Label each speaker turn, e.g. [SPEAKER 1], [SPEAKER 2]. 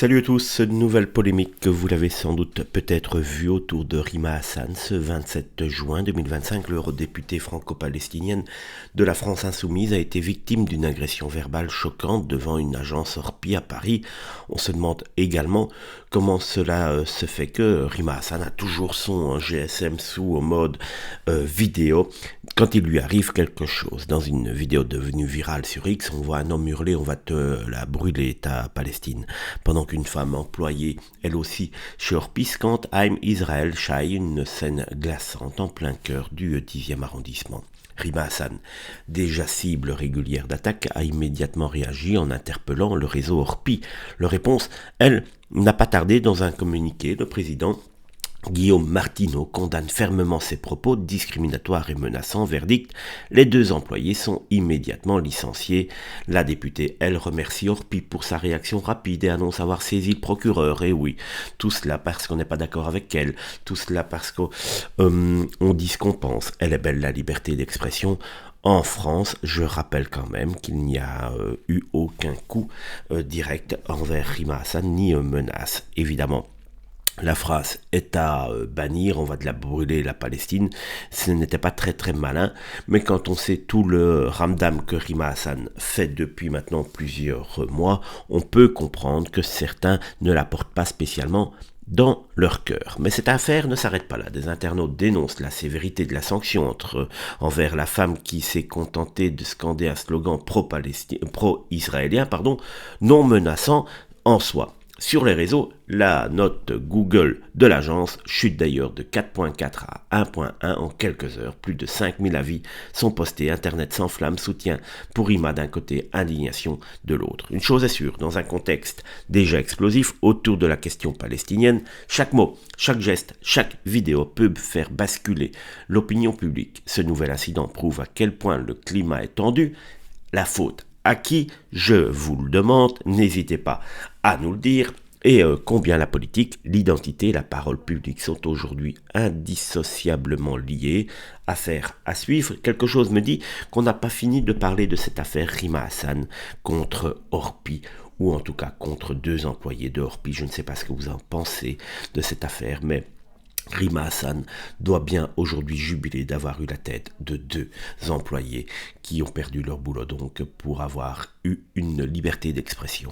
[SPEAKER 1] Salut à tous, nouvelle polémique que vous l'avez sans doute peut-être vue autour de Rima Hassan. Ce 27 juin 2025, l'eurodéputée franco-palestinienne de la France Insoumise a été victime d'une agression verbale choquante devant une agence Orpi à Paris. On se demande également comment cela se fait que Rima Hassan a toujours son GSM sous mode vidéo quand il lui arrive quelque chose. Dans une vidéo devenue virale sur X, on voit un homme hurler "On va te la brûler, ta Palestine", pendant qu'une femme employée, elle aussi, chez Orpi, scande "I'm Israel Shai", une scène glaçante en plein cœur du 10e arrondissement. Rima Hassan, déjà cible régulière d'attaque, a immédiatement réagi en interpellant le réseau Orpi. Leur réponse, elle, n'a pas tardé. Dans un communiqué, le président Guillaume Martineau condamne fermement ces propos discriminatoires et menaçants. Verdict, les deux employés sont immédiatement licenciés. La députée, elle, remercie Orpi pour sa réaction rapide et annonce avoir saisi le procureur. Et oui, tout cela parce qu'on n'est pas d'accord avec elle, tout cela parce qu'on dit ce qu'on pense. Elle est belle, la liberté d'expression. En France, je rappelle quand même qu'il n'y a eu aucun coup direct envers Rima Hassan, ni menace, évidemment. La phrase est à bannir, "on va de la brûler la Palestine", ce n'était pas très malin, mais quand on sait tout le ramdam que Rima Hassan fait depuis maintenant plusieurs mois, on peut comprendre que certains ne la portent pas spécialement dans leur cœur. Mais cette affaire ne s'arrête pas là. Des internautes dénoncent la sévérité de la sanction envers la femme qui s'est contentée de scander un slogan pro-israélien, non menaçant en soi. Sur les réseaux, la note Google de l'agence chute d'ailleurs de 4.4 à 1.1 en quelques heures. Plus de 5000 avis sont postés. Internet s'enflamme, soutien pour Rima d'un côté, indignation de l'autre. Une chose est sûre, dans un contexte déjà explosif autour de la question palestinienne, chaque mot, chaque geste, chaque vidéo peut faire basculer l'opinion publique. Ce nouvel incident prouve à quel point le climat est tendu. La faute à qui, je vous le demande, n'hésitez pas à nous le dire, et combien la politique, l'identité et la parole publique sont aujourd'hui indissociablement liées. Affaire à suivre. Quelque chose me dit qu'on n'a pas fini de parler de cette affaire Rima Hassan contre Orpi, ou en tout cas contre deux employés de Orpi. Je ne sais pas ce que vous en pensez de cette affaire, mais Rima Hassan doit bien aujourd'hui jubiler d'avoir eu la tête de deux employés qui ont perdu leur boulot donc pour avoir eu une liberté d'expression.